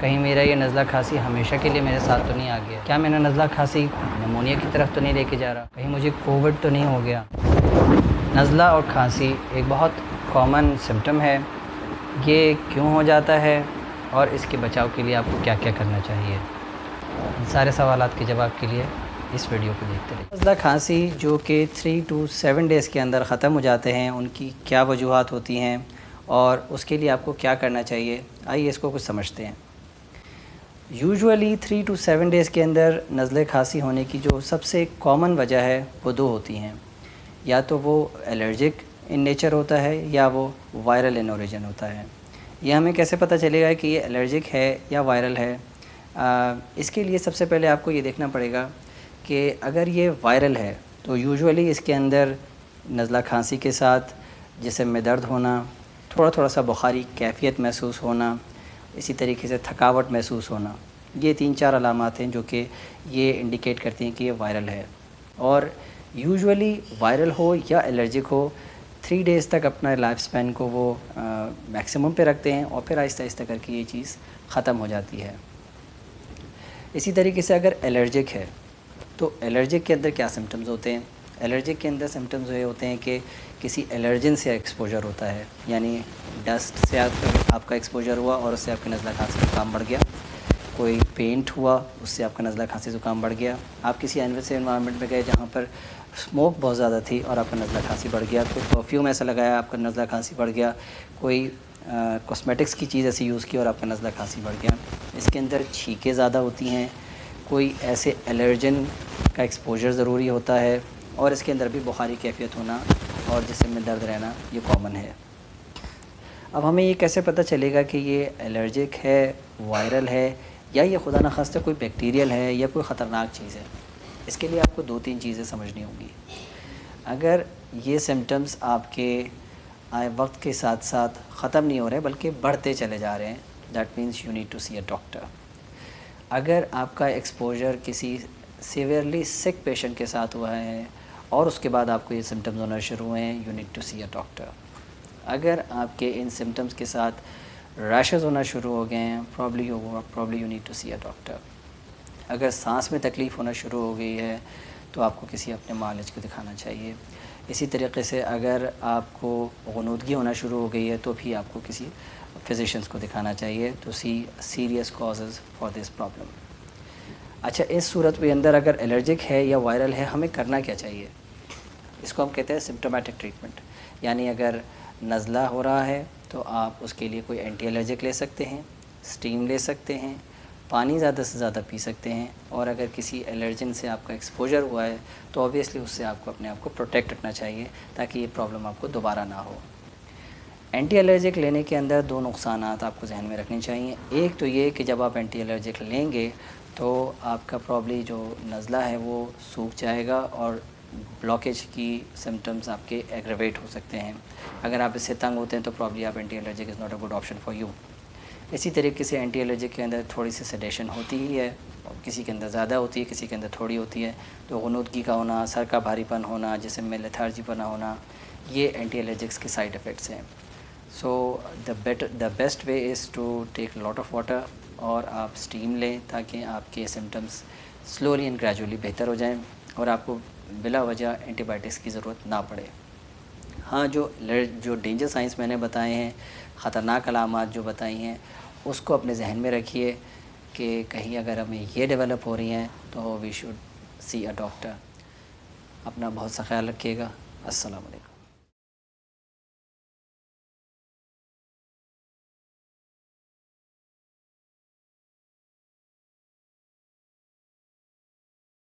کہیں میرا یہ نزلہ کھانسی ہمیشہ کے لیے میرے ساتھ تو نہیں آ گیا؟ کیا میں نے نزلہ کھانسی نمونیا کی طرف تو نہیں لے کے جا رہا؟ کہیں مجھے کووڈ تو نہیں ہو گیا؟ نزلہ اور کھانسی ایک بہت کامن سمٹم ہے. یہ کیوں ہو جاتا ہے اور اس کے بچاؤ کے لیے آپ کو کیا کیا کرنا چاہیے؟ ان سارے سوالات کے جواب کے لیے اس ویڈیو کو دیکھتے رہیے. نزلہ کھانسی جو کہ 3 to 7 ڈیز کے اندر ختم ہو جاتے ہیں، ان کی کیا وجوہات ہوتی ہیں اور اس کے لیے آپ کو کیا کرنا چاہیے، آئیے اس کو کچھ سمجھتے ہیں. یوزولی 3 to 7 ڈیز کے اندر نزلہ کھانسی ہونے کی جو سب سے کامن وجہ ہے وہ دو ہوتی ہیں. یا تو وہ الرجک ان نیچر ہوتا ہے یا وہ وائرل ان اوریجن ہوتا ہے. یہ ہمیں کیسے پتہ چلے گا کہ یہ الرجک ہے یا وائرل ہے؟ اس کے لیے سب سے پہلے آپ کو یہ دیکھنا پڑے گا کہ اگر یہ وائرل ہے تو یوزولی اس کے اندر نزلہ کھانسی کے ساتھ جسم میں درد ہونا، تھوڑا سا بخاری کیفیت محسوس ہونا، اسی طریقے سے تھکاوٹ محسوس ہونا، یہ 3-4 علامات ہیں جو کہ یہ انڈیکیٹ کرتی ہیں کہ یہ وائرل ہے. اور یوزولی وائرل ہو یا الرجک ہو 3 ڈیز تک اپنا لائف سپین کو وہ میکسیمم پہ رکھتے ہیں اور پھر آہستہ آہستہ کر کے یہ چیز ختم ہو جاتی ہے. اسی طریقے سے اگر الرجک ہے تو الرجک کے اندر کیا سمٹمز ہوتے ہیں؟ الرجک کے اندر سمٹمز یہ ہوتے ہیں کہ کسی الرجن سے ایکسپوجر ہوتا ہے، یعنی ڈسٹ سے آپ کا ایکسپوجر ہوا اور اس سے آپ کا نزلہ کھانسی زکام بڑھ گیا. کوئی پینٹ ہوا، اس سے آپ کا نزلہ کھانسی زکام بڑھ گیا. آپ کسی ایسے انوائرمنٹ میں گئے جہاں پر اسموک بہت زیادہ تھی اور آپ کا نزلہ کھانسی بڑھ گیا. کوئی پرفیوم ایسا لگایا، آپ کا نزلہ کھانسی بڑھ گیا. کوئی کاسمیٹکس کی چیز ایسی یوز کی اور آپ کا نزلہ کھانسی بڑھ گیا. اس کے اندر چھینکیں زیادہ ہوتی ہیں. کوئی ایسے الرجن کا ایکسپوجر ضروری ہوتا ہے اور اس کے اندر بھی بخاری کیفیت ہونا اور جسم میں درد رہنا یہ کامن ہے. اب ہمیں یہ کیسے پتہ چلے گا کہ یہ الرجک ہے، وائرل ہے، یا یہ خدا نخواستہ کوئی بیکٹیریل ہے یا کوئی خطرناک چیز ہے؟ اس کے لیے آپ کو 2-3 چیزیں سمجھنی ہوں گی. اگر یہ سمٹمز آپ کے وقت کے ساتھ ساتھ ختم نہیں ہو رہے بلکہ بڑھتے چلے جا رہے ہیں، that means you need to see a doctor. اگر آپ کا ایکسپوجر کسی سیویئرلی سک پیشنٹ کے ساتھ ہوا ہے اور اس کے بعد آپ کو یہ سمٹمز ہونا شروع ہوئے ہیں، you need to see a doctor. اگر آپ کے ان سمٹمز کے ساتھ ریشز ہونا شروع ہو گئے ہیں، probably you need to see a doctor. اگر سانس میں تکلیف ہونا شروع ہو گئی ہے تو آپ کو کسی اپنے معالج کو دکھانا چاہیے. اسی طریقے سے اگر آپ کو غنودگی ہونا شروع ہو گئی ہے تو بھی آپ کو کسی فزیشنس کو دکھانا چاہیے to see serious causes for this problem. اچھا، اس صورت کے اندر اگر الرجک ہے یا وائرل ہے ہمیں کرنا کیا چاہیے؟ اس کو ہم کہتے ہیں سمپٹومیٹک ٹریٹمنٹ. یعنی اگر نزلہ ہو رہا ہے تو آپ اس کے لیے کوئی اینٹی الرجک لے سکتے ہیں، اسٹیم لے سکتے ہیں، پانی زیادہ سے زیادہ پی سکتے ہیں. اور اگر کسی الرجن سے آپ کا ایکسپوجر ہوا ہے تو اوبیسلی اس سے آپ کو اپنے آپ کو پروٹیکٹ رکھنا چاہیے تاکہ یہ پرابلم آپ کو دوبارہ نہ ہو. اینٹی الرجک لینے کے اندر 2 نقصانات آپ کو ذہن میں رکھنے چاہیے. ایک تو یہ کہ جب آپ اینٹی الرجک لیں گے تو آپ کا پرابلی جو نزلہ ہے وہ سوکھ جائے گا اور بلاکیج کی سمٹمز آپ کے ایگریویٹ ہو سکتے ہیں. اگر آپ اس سے تنگ ہوتے ہیں تو پرابلی آپ anti allergic is not a good option for you. اسی طریقے سے اینٹی الرجک کے اندر تھوڑی سی سیڈیشن ہوتی ہی ہے، کسی کے اندر زیادہ ہوتی ہے، کسی کے اندر تھوڑی ہوتی ہے. تو غنودگی کا ہونا، سر کا بھاری پن ہونا، جسم میں لیتھارجی پنا ہونا، یہ اینٹی الرجکس کے سائڈ افیکٹس ہیں. So the best way is to take lot of water اور آپ اسٹیم لیں تاکہ آپ کے سمٹمس سلولی اینڈ گریجولی بہتر ہو جائیں اور آپ کو بلا وجہ اینٹی بائیوٹکس کی ضرورت نہ پڑے. ہاں، جو ڈینجر سائنس میں نے بتائے ہیں، خطرناک علامات جو بتائی ہیں، اس کو اپنے ذہن میں رکھیے کہ کہیں اگر ہمیں یہ ڈیولپ ہو رہی ہیں تو we should see a doctor. اپنا بہت سا خیال رکھیے گا. السلام علیکم.